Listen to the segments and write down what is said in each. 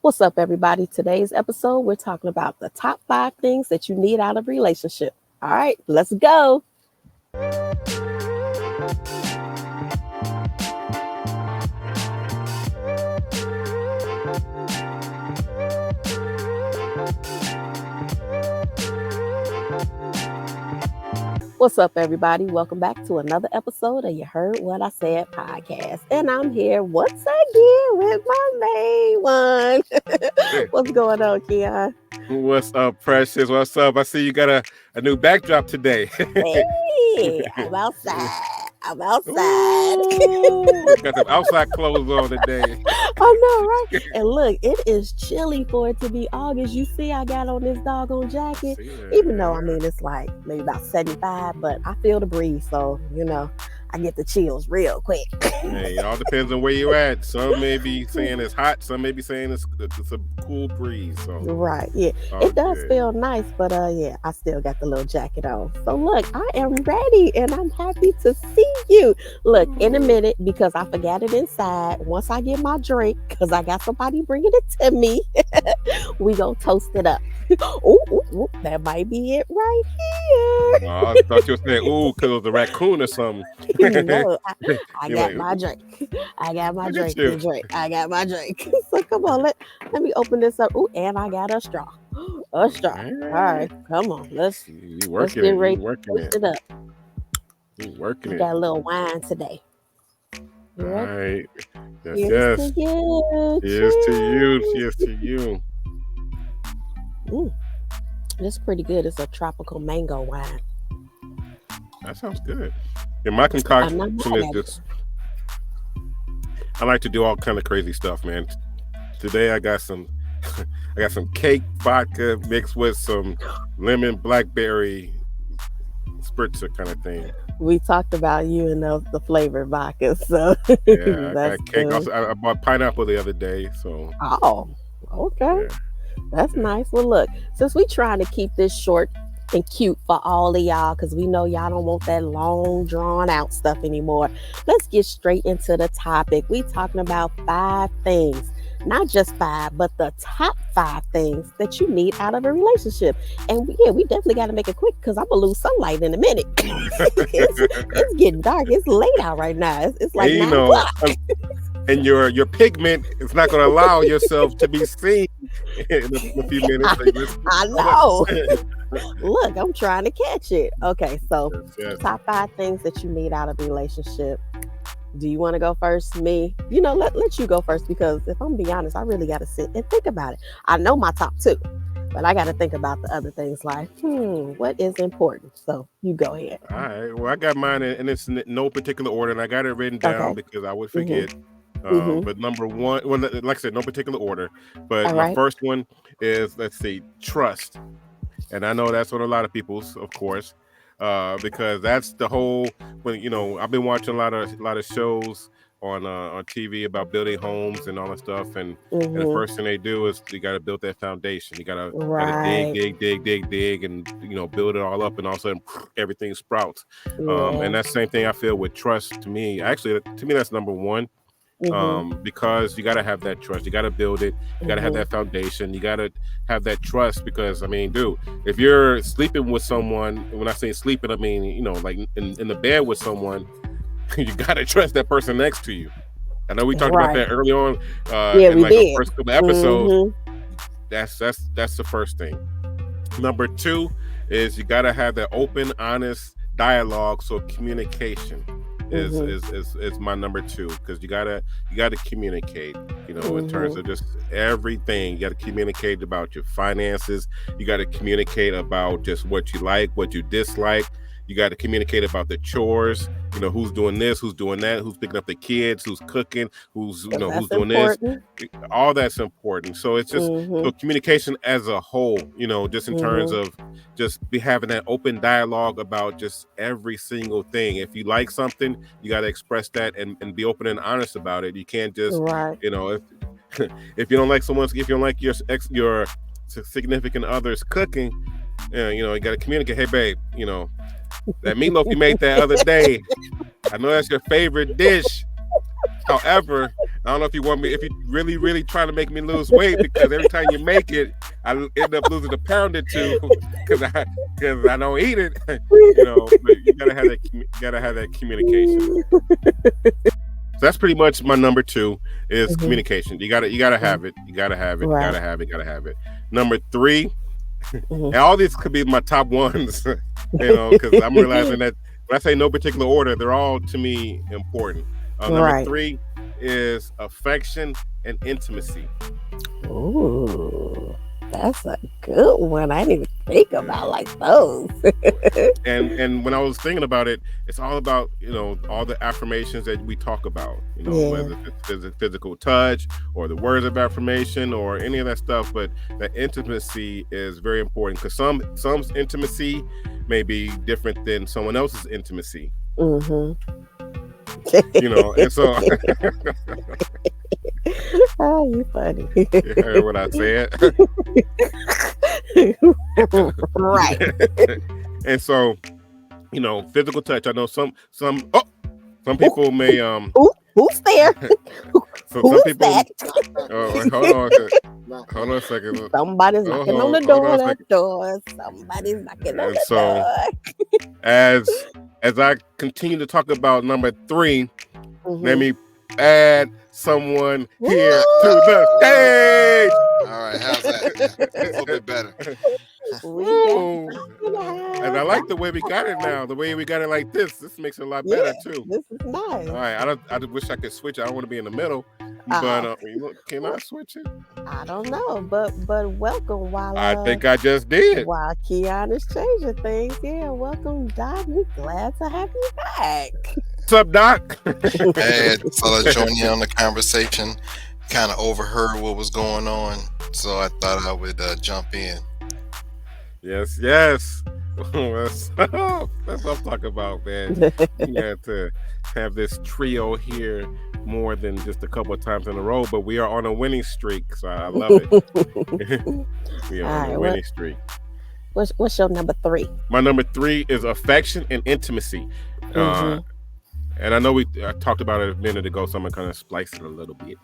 What's up, everybody? Today's episode, we're talking about the top 5 things that you need out of a relationship. All right, let's go. What's up, everybody? Welcome back to another episode of You Heard What I Said podcast. And I'm here once again with my main one. What's going on, Kion? What's up, Precious? What's up? I see you got a new backdrop today. Hey, I'm outside. Ooh, got some outside clothes on today. I know, right? And look, it is chilly for it to be August. You see, I got on this doggone jacket. Even though, it's like maybe about 75, but I feel the breeze. So, I get the chills real quick. Hey, it all depends on where you're at. Some may be saying it's hot. Some may be saying it's a cool breeze. So. Right, yeah. It does feel nice, but I still got the little jacket on. So look, I am ready and I'm happy to see you. Look, in a minute, because I forgot it inside, once I get my drink, because I got somebody bringing it to me, we gonna toast it up. Ooh, that might be it right here. Oh, I thought you were saying, because it was a raccoon or something. No, I got my drink. I got my drink. So come on, let me open this up. Ooh, and I got a straw. All right, come on. Let's get ready to twist it up. You working it. Got a little wine today. All right. Cheers Yes. to you. Cheers to you. Ooh, it's pretty good. It's a tropical mango wine. That sounds good. Yeah, my concoction is just. I like to do all kind of crazy stuff, man. Today I got some cake vodka mixed with some lemon blackberry spritzer kind of thing. We talked about you and the flavored vodka, so yeah, I got cake. Also, I bought pineapple the other day, so. Oh, okay. Yeah. That's nice. Well, look, since we trying to keep this short and cute for all of y'all, because we know y'all don't want that long, drawn-out stuff anymore, let's get straight into the topic. We talking about 5 things. Not just 5, but the top 5 things that you need out of a relationship. And we definitely got to make it quick because I'm going to lose sunlight in a minute. it's getting dark. It's late out right now. It's like 9 o'clock. And your pigment is not going to allow yourself to be seen in a few minutes. I know. Look, I'm trying to catch it. Okay, so top 5 things that you need out of a relationship. Do you want to go first? Me? Let you go first, because if I'm being honest, I really got to sit and think about it. I know my top 2, but I got to think about the other things like, what is important? So you go ahead. All right. Well, I got mine, and it's in no particular order, and I got it written down because I would forget. But number 1, well, like I said, no particular order. But my first one is, let's see, trust. And I know that's what a lot of people's, of course. Because that's the whole. I've been watching a lot of shows on TV about building homes and all that stuff, and the first thing they do is you got to build that foundation. You got to dig, and build it all up, and all of a sudden everything sprouts. And that's the same thing I feel with trust. To me, that's number 1. Because you got to have that trust. You got to build it. You got to have that foundation. You got to have that trust, because if you're sleeping with someone, when I say sleeping, I mean, like in the bed with someone, you got to trust that person next to you. I know we talked about that early on in like the first couple episodes. That's the first thing. Number 2 is you got to have that open, honest dialogue. So communication is my number 2, because you gotta communicate, in terms of just everything. You gotta communicate about your finances. You gotta communicate about just what you like, what you dislike. You got to communicate about the chores, who's doing this, who's doing that, who's picking up the kids, who's cooking, who's doing important. This. All that's important. So it's just so communication as a whole, just in terms of just having that open dialogue about just every single thing. If you like something, you got to express that and be open and honest about it. You can't just, if you don't like if you don't like your significant other's cooking, you got to communicate. Hey, babe, that meatloaf you made that other day, I know that's your favorite dish. However, I don't know if you really trying to make me lose weight, because every time you make it, I end up losing a pound or two because I don't eat it. But you gotta have that communication. So that's pretty much my number 2 is communication. You gotta have it. You gotta have it. Right. Gotta have it. Number 3, and all these could be my top ones, because I'm realizing that when I say no particular order, they're all to me important. Number 3 is affection and intimacy. Ooh, that's a good one. I didn't even think about like those. and when I was thinking about it, it's all about all the affirmations that we talk about. Whether it's physical touch or the words of affirmation or any of that stuff. But that intimacy is very important, because some intimacy may be different than someone else's intimacy. And so oh, you funny. You heard what I said. Right. And so, physical touch. I know some people may who's there? So who's some people that? Hold on a second. Somebody's knocking on the door. Somebody's knocking on the door. As I continue to talk about number 3, let me add someone here to the stage. All right, how's that? A little bit better. And I like the way we got it now. The way we got it like this. This makes it a lot better too. This is nice. All right, I wish I could switch it. I don't want to be in the middle, but can I switch it? I don't know, but welcome. I think I just did. While Kion is changing things, welcome, Doc. We're glad to have you back. What's up, Doc? Hey, I thought I'd join you on the conversation. Kind of overheard what was going on, so I thought I would jump in. Yes. That's what I'm talking about, man. You have to have this trio here more than just a couple of times in a row, but we are on a winning streak, so I love it. We are on a winning streak. What's your number 3? My number 3 is affection and intimacy. And I know we talked about it a minute ago, so I'm going to kind of splice it a little bit.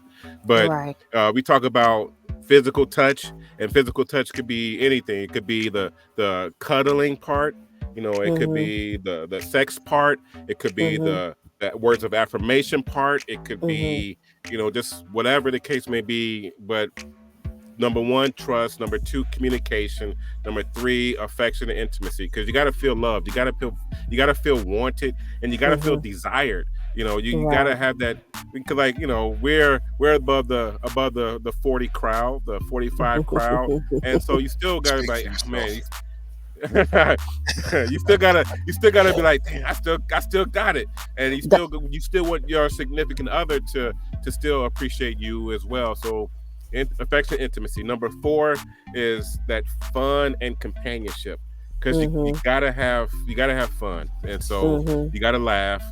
But we talk about physical touch, and physical touch could be anything. It could be the cuddling part. It could be the sex part. It could be the words of affirmation part. It could be, just whatever the case may be. But number 1, trust. Number 2, communication. Number 3, affection and intimacy. Because you got to feel loved. You got to feel wanted, and you got to feel desired. You got to have that, because we're above the 40 crowd, the 45 crowd, and so you still got to be like, man. you still gotta be like, damn, I still got it, and you still want your significant other to still appreciate you as well. So affection, intimacy. Number 4 is that fun and companionship, because you gotta have fun, and so you gotta laugh.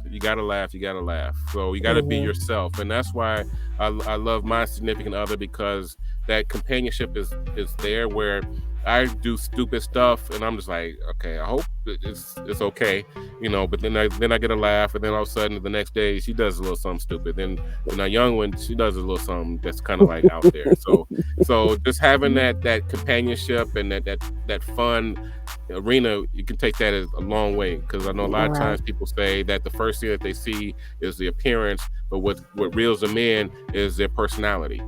So you gotta be yourself, and that's why I love my significant other, because that companionship is there, where I do stupid stuff, and I'm just like, okay, I hope it's okay, But then I get a laugh, and then all of a sudden the next day she does a little something stupid. Then a young one, she does a little something that's kind of like out there. So just having that companionship and that fun arena, you can take that as a long way, because I know a lot of times people say that the first thing that they see is the appearance, but what reels them in is their personality,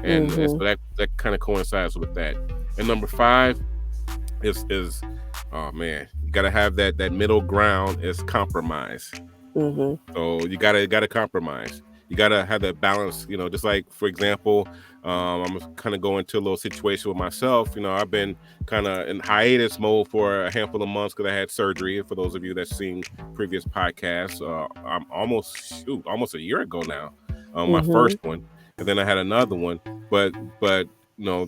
and so that kind of coincides with that. And number 5 is oh man, you gotta have that middle ground, is compromise. So you gotta compromise. You gotta have that balance. Just like, for example, I'm kind of going to a little situation with myself. I've been kind of in hiatus mode for a handful of months because I had surgery. For those of you that's seen previous podcasts, I'm almost a year ago now. My first one, and then I had another one, but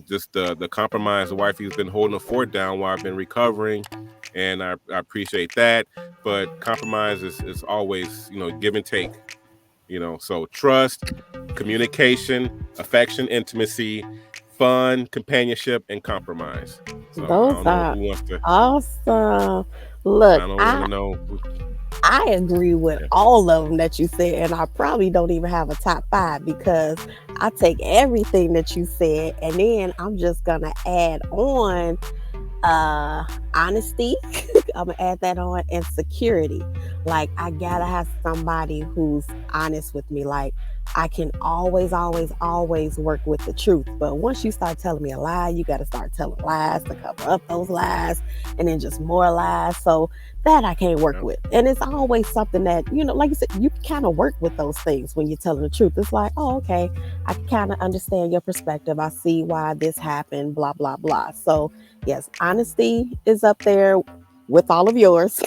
just the compromise. The wifey's been holding the fort down while I've been recovering, and I appreciate that. But compromise is always, give and take. So trust, communication, affection, intimacy, fun, companionship, and compromise. So those are awesome. Look, I don't want to know. I agree with all of them that you said, and I probably don't even have a top 5 because I take everything that you said, and then I'm just gonna add on honesty. I'm gonna add that on, and security. Like, I gotta have somebody who's honest with me. Like, I can always work with the truth, but once you start telling me a lie, you got to start telling lies to cover up those lies, and then just more lies. So that I can't work with. And it's always something that, like you said, you kind of work with those things when you're telling the truth. It's like, oh, okay, I kind of understand your perspective, I see why this happened, blah blah blah. So yes, honesty is up there with all of yours.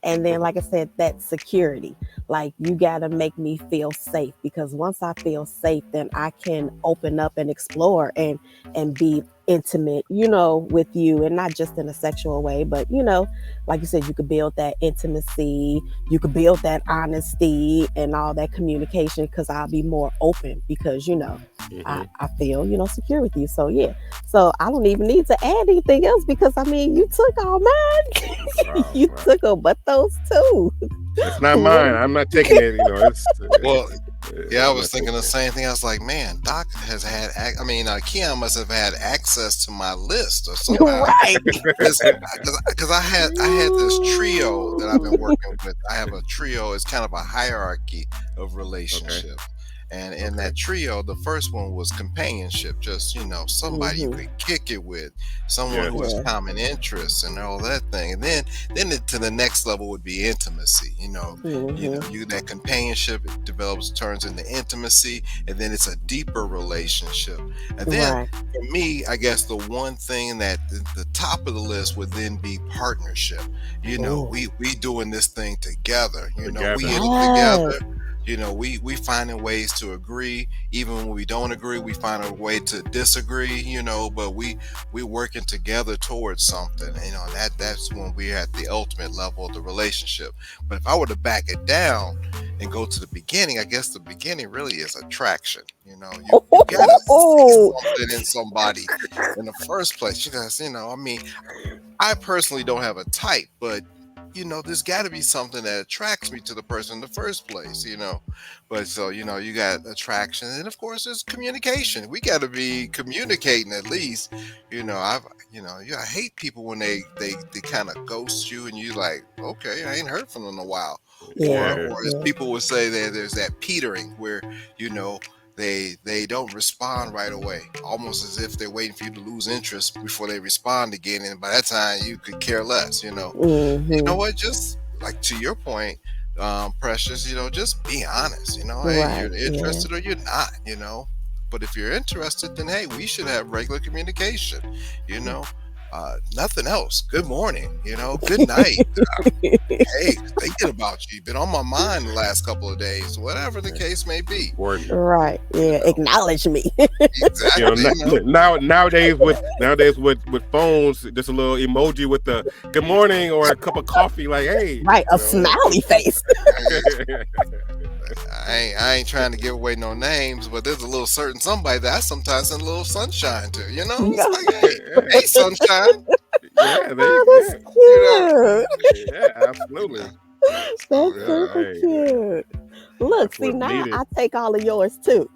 And then, like I said, that security. Like, you got to make me feel safe, because once I feel safe, then I can open up and explore and be intimate, with you, and not just in a sexual way, but like you said, you could build that intimacy, you could build that honesty and all that communication, because I'll be more open, because I feel secure with you. So yeah, so I don't even need to add anything else, because I mean, you took all mine. You took them, but those two, it's not mine. I'm not taking it. It's well. Yeah, I was thinking the same thing. I was like, man, Doc has had. Kion must have had access to my list or somehow, right? Because I had this trio that I've been working with. I have a trio. It's kind of a hierarchy of relationship. Okay. And in that trio, the first one was companionship, just, somebody you could kick it with, someone who has common interests and all that thing. And then to the next level would be intimacy. That companionship, it develops, turns into intimacy, and then it's a deeper relationship. And then for me, I guess the one thing that the top of the list would then be partnership. We doing this thing together. We in it together. We finding ways to agree, even when we don't agree. We find a way to disagree, but we working together towards something. That's when we're at the ultimate level of the relationship. But if I were to back it down and go to the beginning, I guess the beginning really is attraction. You gotta see something in somebody in the first place. I personally don't have a type, but there's got to be something that attracts me to the person in the first place, But so, you got attraction, and of course, there's communication. We got to be communicating at least. I hate people when they kind of ghost you, and you like, okay, I ain't heard from them in a while. Or as people would say, there's that petering where they don't respond right away, almost as if they're waiting for you to lose interest before they respond again, and by that time you could care less. You know what, just like to your point, Precious, just be honest. Hey, you're interested or you're not. But if you're interested, then hey, we should have regular communication. Nothing else. Good morning. Good night. Hey, thinking about you. Been on my mind the last couple of days. Whatever the case may be. Right. Yeah. Acknowledge me. Exactly. Nowadays with phones, just a little emoji with the good morning or a cup of coffee. Like, hey. Right. A smiley face. I ain't trying to give away no names, but there's a little certain somebody that I sometimes send a little sunshine to. It's like, hey, sunshine. That's cute. Yeah, absolutely. That's super cute. Look, see, now I take all of yours too.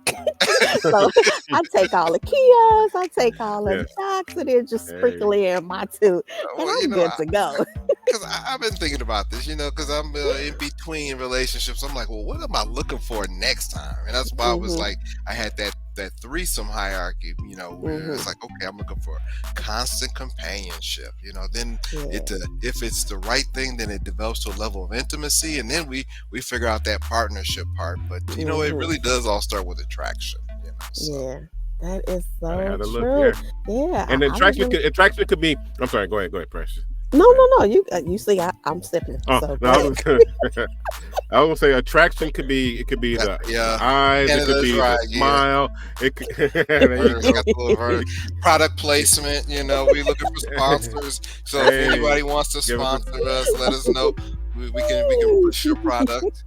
So I take all the Kios, I take all the Docs, and then just sprinkle in my two, and I'm good to go. Because I've been thinking about this, because I'm in between relationships. I'm like, well, what am I looking for next time? And that's why I was like, I had that threesome hierarchy, where it's like, okay, I'm looking for constant companionship, then if it's the right thing, then it develops to a level of intimacy, and then we figure out that partnership part. But it really does all start with attraction. Yeah, that is so true. Yeah, and attraction could be. I'm sorry. Go ahead, Precious. No. You see, I'm sipping. Oh, so no, I would say attraction could be. It could be the eyes. It could be the smile. It could. Product placement. We looking for sponsors. So if anybody wants to sponsor us, let us know. We can push your product.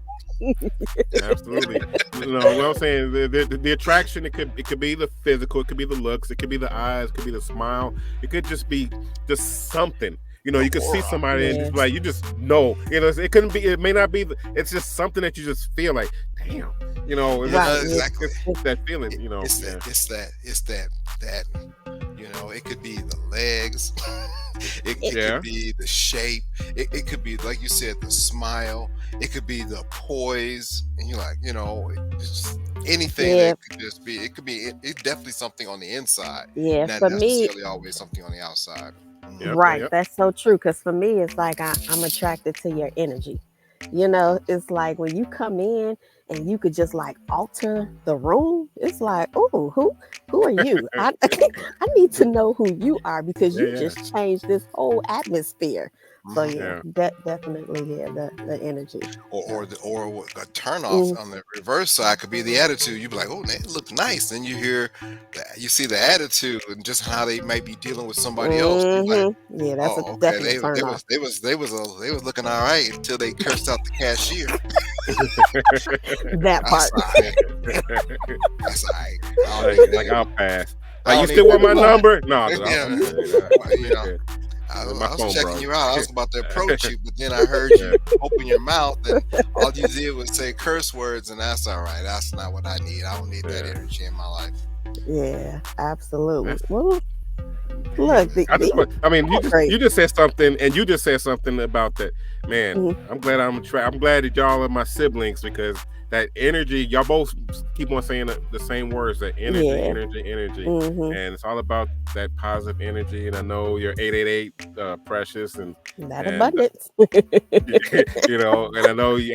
Absolutely. What I'm saying, the attraction, it could be the physical, it could be the looks, it could be the eyes, it could be the smile, it could just be just something. You could see somebody and just like, you just know, it couldn't be, it may not be, it's just something that you just feel like, damn, exactly. it's that feeling, It's that, it could be the legs, it could be the shape, it could be, like you said, the smile, it could be the poise, and you're like, it's just anything that could just be, it could be, it's definitely something on the inside, not necessarily always something on the outside. Right, that's so true, because for me, it's like I'm attracted to your energy. It's like when you come in and you could just like alter the room. It's like, oh, who are you? I need to know who you are, because you just changed this whole atmosphere. So definitely, the energy. Or a turn off on the reverse side could be the attitude. You'd be like, oh, they look nice. Then you see the attitude and just how they might be dealing with somebody else. Like, that's a definite turn off. They was looking all right until they cursed out the cashier. That part. That's all right. Like, I'll pass. You still want my number? No. I was checking you out. I was about to approach you, but then I heard you open your mouth, and all you did was say curse words, and that's all right. That's not what I need. I don't need that energy in my life. Yeah, absolutely. Well, look, you just said something, and you just said something about that, man. I'm glad I'm glad that y'all are my siblings, because that energy, y'all both keep on saying the same words, that energy, energy. And it's all about that positive energy. And I know you're 888 Precious and that abundance. And I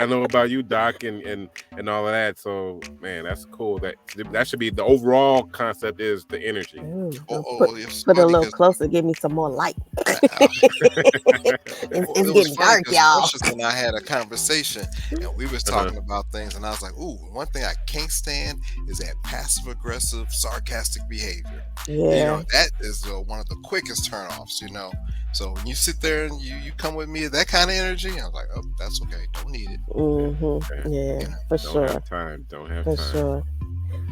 know about you, Doc, and all of that. So, man, that's cool. That should be the overall concept, is the energy. Put a little closer, give me some more light. It's getting dark, y'all. Precious and I had a conversation, and we was talking about things, and I was like, ooh, one thing I can't stand is that passive aggressive, sarcastic behavior. That is one of the quickest turnoffs. So when you sit there and you come with me that kind of energy, I was like, oh, that's okay, don't need it. For sure. Don't have time. Sure.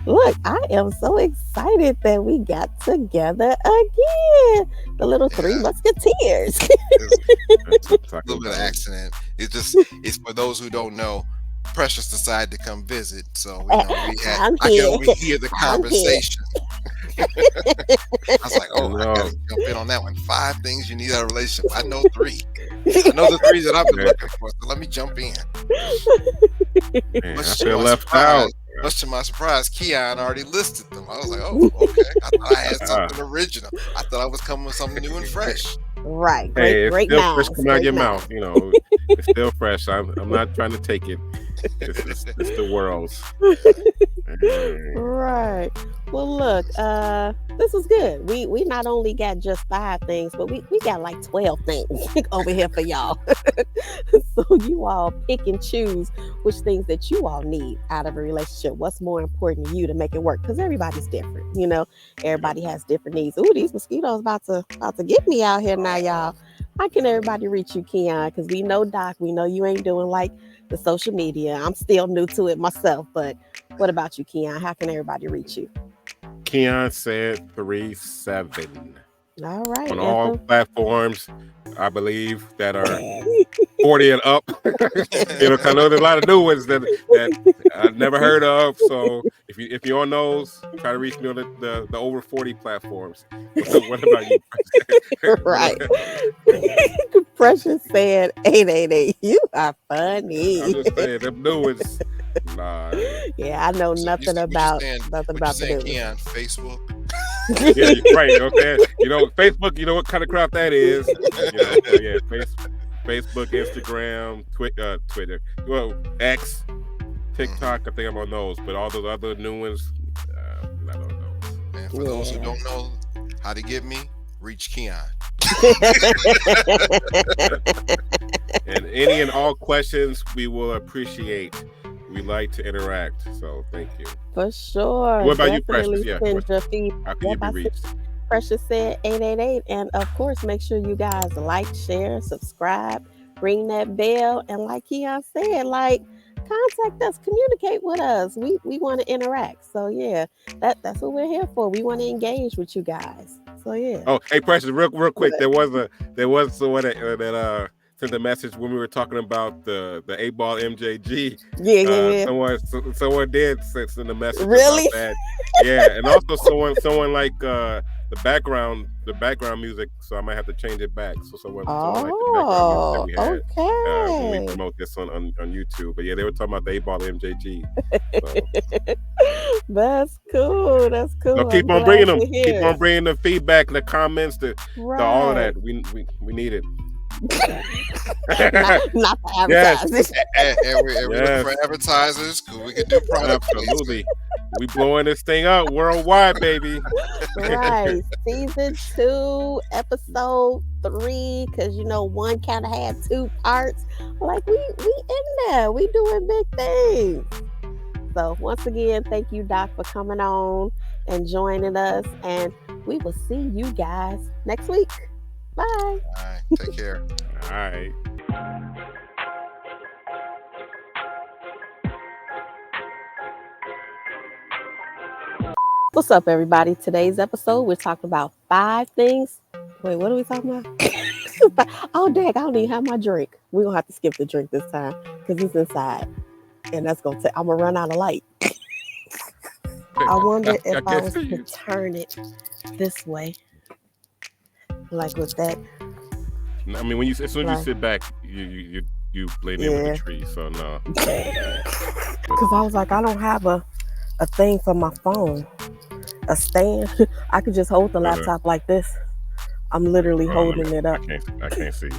Look, I am so excited that we got together again. The little Three Musketeers. It's a little bit of accident. It's for those who don't know. Precious decided to come visit, so I can overhear the conversation. I was like, I gotta jump in on that one. 5 things you need out of a relationship. I know 3. I know the 3 that I've been looking for, so let me jump in. Man, I feel left out. Much to my surprise, Kion already listed them. I was like, oh, okay. I thought I had something original. I thought I was coming with something new and fresh. Right. It's great still mouth. fresh coming out of your mouth. It's still fresh. I'm not trying to take it. It's the world's. Right. Well, look, this was good. We not only got just 5 things, but we got like 12 things over here for y'all. So you all pick and choose which things that you all need out of a relationship. What's more important to you to make it work? Because everybody's different. Everybody has different needs. Ooh, these mosquitoes about to get me out here now, y'all. How can everybody reach you, Kion? Because we know, Doc, we know you ain't doing like the social media. I'm still new to it myself, but what about you, Kion? How can everybody reach you? Kion said 37. All right. On all platforms, I believe, that are 40 and up. I know there's a lot of new ones that I've never heard of. So if you're on those, try to reach me on the over 40 platforms. What about you? Right. Precious said 888. You are funny. I'm just saying, them new ones. Nah. Yeah, I know nothing about the Kion, Facebook. Yeah, you're right. Okay, Facebook. You know what kind of crap that is. Facebook, Instagram, Twitter, X, TikTok. I think I'm on those, but all those other new ones, not on those. And for those who don't know how to get me, reach Kion. And any and all questions we will appreciate. We like to interact, so thank you. For sure. What about you, Precious? Yeah. How can you be reached? Precious said 888. And of course, make sure you guys like, share, subscribe, ring that bell. And like Kion said, contact us, communicate with us. We want to interact. So yeah, that's what we're here for. We want to engage with you guys. So yeah. Oh, hey, Precious, real quick. There was someone that sent a message when we were talking about the 8-ball MJG. Yeah. Someone did send a message really? about that. Yeah, and also someone like the background music. So I might have to change it back. So someone like the background music that we had when we promote this on YouTube. But yeah, they were talking about the 8-ball MJG. So. That's cool. That's cool. So keep on bringing them. Keep on bringing the feedback, the comments, the all of that. We need it. not for advertisers. Yes. and we look for advertisers because we can do product. Absolutely. We blowing this thing up worldwide, baby. Right. Season 2, episode 3, because 1 kind of had 2 parts. Like we in there. We doing big things. So once again, thank you, Doc, for coming on and joining us. And we will see you guys next week. Bye. All right. Take care. All right. What's up, everybody? Today's episode, we're talking about 5 things. Wait, what are we talking about? Oh, dang, I don't even have my drink. We're going to have to skip the drink this time because it's inside. And that's going to I'm going to run out of light. I wonder if I was to turn it this way. Like with that. I mean, as soon as you sit back, you blend in with the tree. So no. Because I was like, I don't have a thing for my phone, a stand. I could just hold the laptop like this. I'm literally holding it up. I can't see.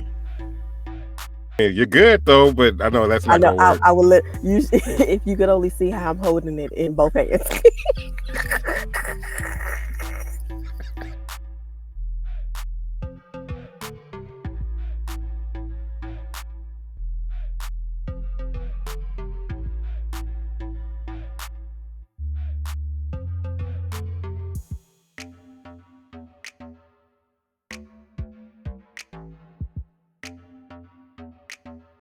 Hey, you're good though, but I know that's not gonna work. I will let you if you could only see how I'm holding it in both hands.